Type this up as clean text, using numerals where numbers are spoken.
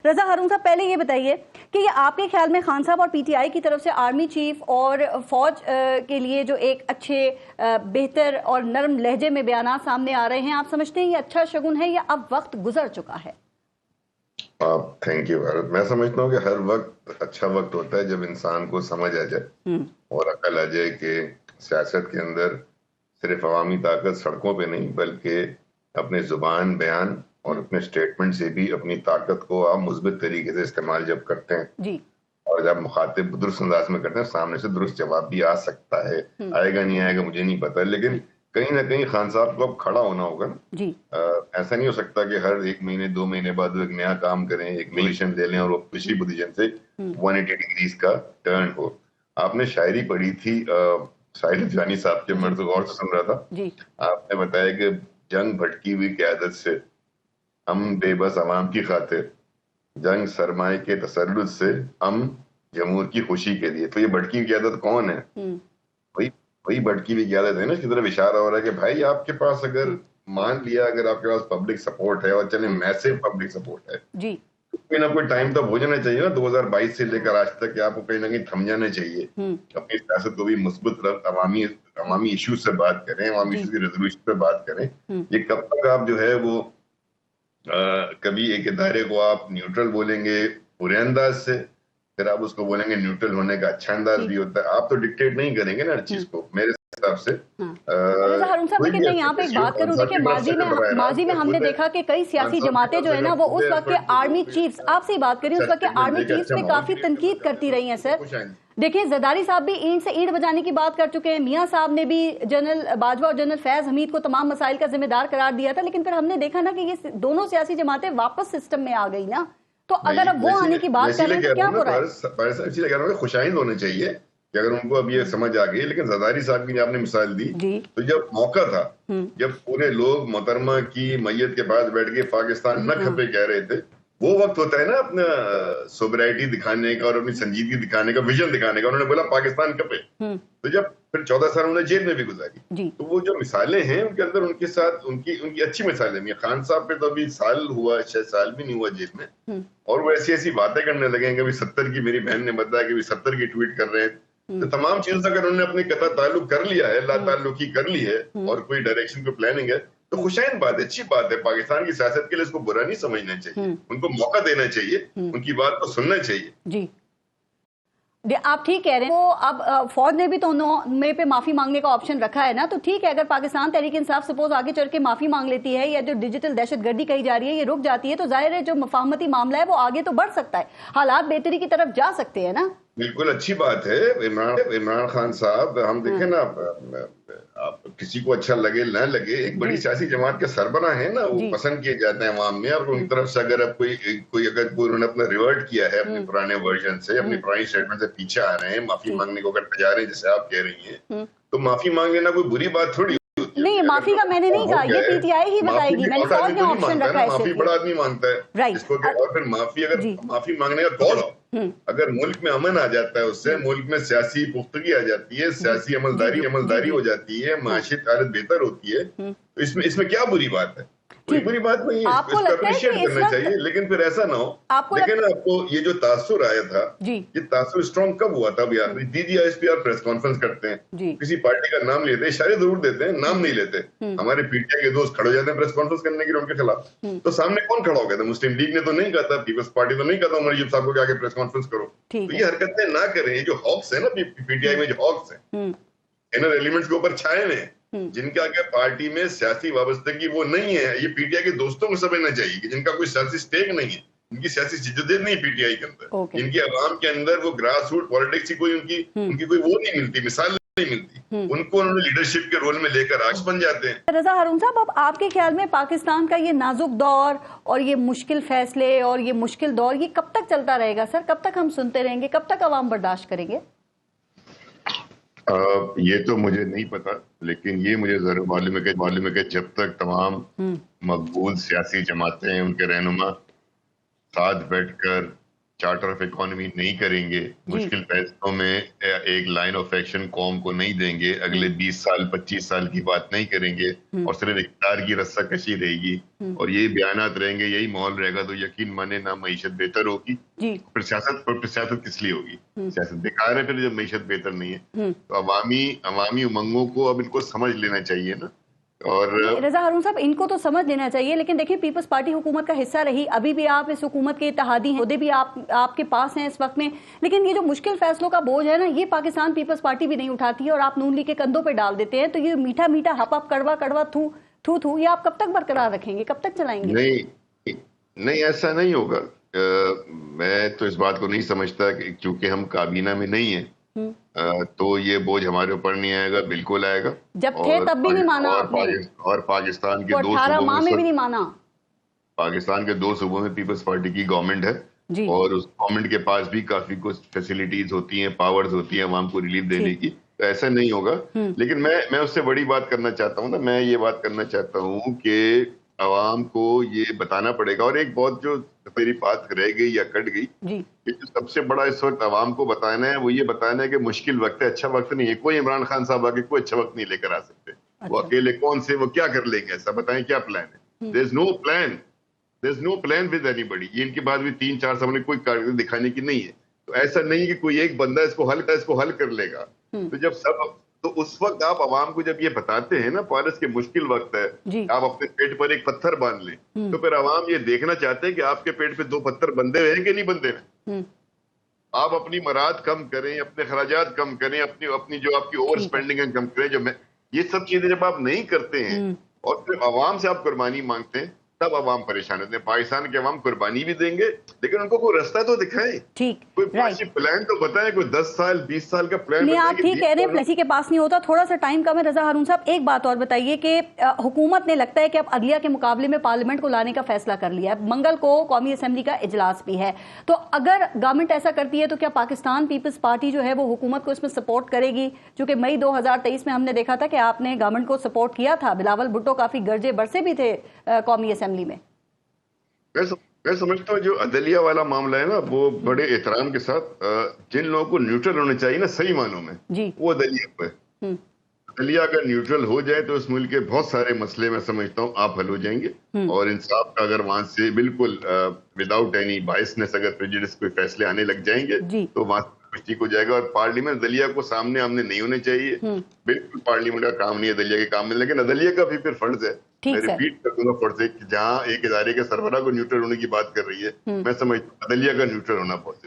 रजा हारून साहब, पहले ये बताइए कि ये आपके ख्याल में खान साहब और पीटीआई की तरफ से आर्मी चीफ और फौज के लिए जो एक अच्छे बेहतर और नरम लहजे में बयानात सामने आ रहे हैं, आप समझते हैं ये अच्छा शगुन है या अब वक्त गुजर चुका है? Thank you. मैं समझता हूँ कि हर वक्त अच्छा वक्त होता है जब इंसान को समझ आ जाए और अकल आ जाए कि सियासत के अंदर सिर्फ अवामी ताकत सड़कों पे नहीं बल्कि अपने जुबान बयान और अपने स्टेटमेंट से भी अपनी ताकत को आप मुस्बित तरीके से इस्तेमाल जब करते हैं जी। और जब मुखातिब दुरुस्त अंदाज में करते हैं, सामने से दुरुस्त जवाब भी आ सकता है। आएगा नहीं आएगा मुझे नहीं पता, लेकिन कहीं ना कहीं खान साहब को अब खड़ा होना होगा जी। ऐसा नहीं हो सकता कि हर 1 महीने 2 महीने बाद वो एक नया काम करें, एक पोजीशन ले लें और वो पिछली पोजीशन से 180 डिग्रीज का टर्न हो। आपने शायरी पढ़ी थी साहिल जानी साहब के, मैं तो गौर से सुन रहा था जी। आपने बताया कि जंग भटकी हुई क़यादत से, हम बेबस अवाम की खातिर, जंग सरमाए के तसल्लुत से, हम जमूर की खुशी के लिए। तो ये भटकी हुई क़यादत कौन है? वही भटकी हुई क़यादत है ना, इसकी तरफ इशारा हो रहा है कि भाई आपके पास अगर मान लिया अगर आपके पास पब्लिक सपोर्ट है और चले मैसिव पब्लिक सपोर्ट है जी, कोई ना कोई टाइम तो हो जाना चाहिए ना 2022 से लेकर आज तक कि आपको कहीं ना कहीं थम जाना चाहिए। अपनी सियासत को भी मुस्बत तरफ अवामी इश्यूज से बात करें, अवामी इश्यूज की रेजोल्यूशन पे बात करें। ये कब तक आप जो है वो कभी एक इदारे को आप न्यूट्रल बोलेंगे बुरे अंदाज से, फिर आप उसको बोलेंगे न्यूट्रल होने का अच्छा अंदाज भी होता है। आप तो डिक्टेट नहीं करेंगे ना हर चीज को मेरे हिसाब से। हारून साहब, लेकिन मैं यहाँ पे एक बात करूँ, देखिए माजी में हमने देखा कि कई सियासी जमातें जो है ना वो उस वक्त के आर्मी चीफ्स, आपसे बात करिए, उस वक्त के आर्मी चीफ्स पे काफी तनकीद करती रही है सर। देखिए जरदारी साहब भी ईंट से ईंट बजाने की बात कर चुके हैं, मियां साहब ने भी जनरल बाजवा और जनरल फैज हमीद को तमाम मसाइल का जिम्मेदार करार दिया था, लेकिन फिर हमने देखा ना कि ये दोनों सियासी जमातें वापस सिस्टम में आ गई ना, तो अगर अब वो आने की बात करें तो क्या हो रहा है? इसलिए कह रहा हूं खुशाइंद होने चाहिए कि अगर उनको अब ये समझ आ गई। लेकिन जरदारी साहब की आपने मिसाल दी, तो जब मौका था, जब पूरे लोग मोहतरमा की मैयत के पास बैठ के पाकिस्तान न खपे कह रहे थे, वो वक्त होता है ना अपना सोबराइटी दिखाने का और अपनी संजीदगी दिखाने का, विजन दिखाने का। उन्होंने बोला पाकिस्तान कपे, तो जब फिर 14 साल उन्होंने जेल में भी गुजारी, तो वो जो मिसालें हैं उनके अंदर उनके साथ उनकी अच्छी मिसालें हैं। खान साहब पे तो अभी साल हुआ, 6 साल भी नहीं हुआ जेल में, और वो ऐसी ऐसी बातें करने लगे कि 70 की, मेरी बहन ने बताया कि 70 की ट्वीट कर रहे हैं। तो तमाम चीजों से अगर उन्होंने अपनी कता ताल्लुक कर लिया है, ला ताल्लुकी कर ली है और कोई डायरेक्शन को प्लानिंग है, तो खुशाइन बात है, अच्छी बात है। पाकिस्तान की सियासत के लिए इसको बुरा नहीं समझना चाहिए, उनको मौका देना चाहिए, उनकी बात को सुनना चाहिए जी। आप ठीक कह रहे हैं। वो अब फौज ने भी तो में पे माफी मांगने का ऑप्शन रखा है ना, तो ठीक है, अगर पाकिस्तान तहरीक इंसाफ सपोज आगे चल के माफी मांग लेती है या जो डिजिटल दहशतगर्दी कही जा रही है ये रुक जाती है, तो जाहिर है जो मफाहमती मामला है वो आगे तो बढ़ सकता है, हालात बेहतरी की तरफ जा सकते हैं ना। बिल्कुल अच्छी बात है। इमरान खान साहब, हम देखें ना, आप किसी को अच्छा लगे ना लगे, एक बड़ी सियासी जमात के सरबराह है ना, वो पसंद किए जाते हैं अवाम में। और उनकी तरफ से अगर अब कोई उन्होंने अपना रिवर्ट किया है अपने पुराने वर्जन से, अपनी पुरानी स्टेटमेंट से पीछे आ रहे हैं, माफी मांगने को अगर जा रहे हैं जैसे आप कह रही हैं, तो माफी मांग लेना कोई बुरी बात थोड़ी। नहीं, माफी का मैंने नहीं कहा, ये पीटीआई ही बताएगी, मैंने फौज ने ऑप्शन रखा है। माफी बड़ा आदमी मांगता है इसको, और फिर माफी अगर माफी मांगने का कौन हो, अगर मुल्क में अमन आ जाता है उससे, मुल्क में सियासी पुख्तगी आ जाती है, सियासी अमलदारी हो जाती है, माशी हालत बेहतर होती है, तो इसमें क्या बुरी बात है? कोई बुरी बात नहीं है, इसको अप्रिशिएट करना चाहिए। लेकिन फिर ऐसा ना हो, लेकिन आपको ये जो तासुर आया था, ये तासुर स्ट्रॉन्ग कब हुआ था? अभी आप DGISP प्रेस कॉन्फ्रेंस करते हैं, किसी पार्टी का नाम लेते हैं, इशारे जरूर देते हैं, नाम नहीं लेते। हमारे पीटीआई के दोस्त खड़े हो जाते हैं प्रेस कॉन्फ्रेंस करने के लिए उनके खिलाफ, तो सामने कौन खड़ा हो गया था? मुस्लिम लीग ने तो नहीं कहा था, पीपल्स पार्टी तो नहीं कहा था उमर अयूब साहब को आगे प्रेस कॉन्फ्रेंस करो। तो ये हरकतें ना करें। ये जो हॉक्स है ना पीटीआई में, जो हॉक्स है इनर एलिमेंट्स के ऊपर छाए हुए हैं, जिनके आगे पार्टी में सियासी वाबस्तगी वो नहीं है, ये पीटीआई के दोस्तों को समझना चाहिए कि जिनका कोई सियासी स्टेक नहीं है, इनकी सियासी जिद्दत नहीं पीटीआई के अंदर, इनकी आवाम के अंदर वो ग्रास रूट पॉलिटिक्स की कोई उनकी कोई वो नहीं मिलती, मिसाल नहीं मिलती उनको। उन्होंने लीडरशिप के रोल में लेकर आगे बन जाते हैं। रजा हारून साहब, अब आपके ख्याल में पाकिस्तान का ये नाजुक दौर और ये मुश्किल फैसले और ये मुश्किल दौर ये कब तक चलता रहेगा सर? कब तक हम सुनते रहेंगे? कब तक अवाम बर्दाश्त करेंगे? ये तो मुझे नहीं पता, लेकिन ये मुझे जरूर मालूम है कि जब तक तमाम मकबूल सियासी जमातें, उनके रहनुमा साथ बैठकर चार्टर ऑफ इकोनॉमी नहीं करेंगे, मुश्किल फैसलों में एक लाइन ऑफ एक्शन कौम को नहीं देंगे, अगले 20 साल 25 साल की बात नहीं करेंगे और सिर्फ इक़्तिदार की रस्साकशी रहेगी और यही बयानात रहेंगे, यही माहौल रहेगा, तो यकीन माने ना मईशत बेहतर होगी। फिर सियासत किस लिए होगी? सियासत बेकार है फिर जब मईशत बेहतर नहीं है। तो अवामी उमंगों को अब इनको समझ लेना चाहिए ना। और रजा हारून साहब, इनको तो समझ लेना चाहिए, लेकिन देखिए पीपल्स पार्टी हुकूमत का हिस्सा रही, अभी भी आप इस हुकूमत के इत्तेहादी हैं, भी आपके पास हैं इस वक्त में, लेकिन ये जो मुश्किल फैसलों का बोझ है ना, ये पाकिस्तान पीपल्स पार्टी भी नहीं उठाती है और आप नून लीग के कंधों पे डाल देते हैं। तो ये मीठा मीठा हप कड़वा कड़वा थू थू थू ये आप कब तक बरकरार रखेंगे, कब तक चलाएंगे? नहीं, ऐसा नहीं होगा। मैं तो इस बात को नहीं समझता कि क्योंकि हम काबीना में नहीं है तो ये बोझ हमारे ऊपर नहीं आएगा, बिल्कुल आएगा। जब थे तब भी नहीं माना आपने, और पाकिस्तान के 2 18 माह में भी नहीं माना। पाकिस्तान के 2 सूबों में पीपल्स पार्टी की गवर्नमेंट है और उस गवर्नमेंट के पास भी काफी कुछ फैसिलिटीज होती हैं, पावर्स होती हैं अवाम को रिलीफ देने की, तो ऐसा नहीं होगा। लेकिन मैं उससे बड़ी बात करना चाहता हूँ ना, मैं ये बात करना चाहता हूँ कि अवाम को ये बताना पड़ेगा। और एक बहुत जो मेरी बात रह गई या कट गई कि जो सबसे बड़ा इस वक्त अवाम को बताना है वो ये बताना है कि मुश्किल वक्त है, अच्छा वक्त नहीं है। कोई इमरान खान साहब आके कोई अच्छा वक्त नहीं लेकर आ सकते। वो अकेले कौन से, वो क्या कर लेंगे, ऐसा बताएं क्या प्लान है? There is no plan with anybody. ये इनके बाद भी 3-4 सामने कोई कार्य दिखाने की नहीं है। तो ऐसा नहीं कि कोई एक बंदा इसको हल कर लेगा। तो जब सब, तो उस वक्त आप अवाम को जब ये बताते हैं ना पारस के मुश्किल वक्त है, आप अपने पेट पर एक पत्थर बांध लें, तो फिर अवाम ये देखना चाहते हैं कि आपके पेट पे 2 पत्थर बंधे हुए हैं कि नहीं बंधे हैं। आप अपनी मराद कम करें, अपने खराजात कम करें, अपनी जो आपकी ओवर स्पेंडिंग है कम करें। ये सब चीजें जब आप नहीं करते हैं और फिर अवाम से आप कुर्बानी मांगते हैं, तब अवाम परेशान होते हैं। पाकिस्तान के अवाम कुर्बानी भी देंगे, लेकिन उनको कोई रास्ता तो दिखाएं, ठीक, कोई प्लान तो बताएं, कोई 10 साल 20 साल का प्लान। नहीं, आप ठीक कह रहे हैं, किसी के पास नहीं होता। थोड़ा सा टाइम कम है। रजा हारून साहब, एक बात और बताइए कि हुकूमत ने लगता है कि अब अदलिया के मुकाबले में पार्लियामेंट को लाने का फैसला कर लिया है। मंगल को कौमी असम्बली का इजलास भी है, तो अगर गवर्नमेंट ऐसा करती है तो क्या पाकिस्तान पीपल्स पार्टी जो है वो हुकूमत को इसमें सपोर्ट करेगी? जो कि मई 2023 में हमने देखा था कि आपने गवर्नमेंट को सपोर्ट किया था, बिलावल भुट्टो काफी गर्जे बरसे भी थे कौमी असम्बली में। मैं समझता हूँ जो अदलिया वाला मामला है ना, वो बड़े एहतराम के साथ जिन लोगों को न्यूट्रल होने चाहिए ना सही मानों में, वो अदलिया पे। अदलिया अगर न्यूट्रल हो जाए तो इस मुल्क के बहुत सारे मसले मैं समझता हूँ आप हल हो जाएंगे। और इंसाफ का अगर वहां से बिल्कुल विदाउट एनी बायसनेस अगर प्रेजुडिस कोई फैसले आने लग जाएंगे तो वहां ठीक हो जाएगा। और पार्लियामेंट दलिया को सामने आमने नहीं होने चाहिए, बिल्कुल पार्लियामेंट का काम नहीं है दलिया के काम में, लेकिन अदलिया का भी फिर फर्ज है, मैं रिपीट कर दूंगा फर्ज है कि जहाँ एक इदारे के सरबराह को न्यूट्रल होने की बात कर रही है, मैं समझता हूँ अदलिया का न्यूट्रल होना बहुत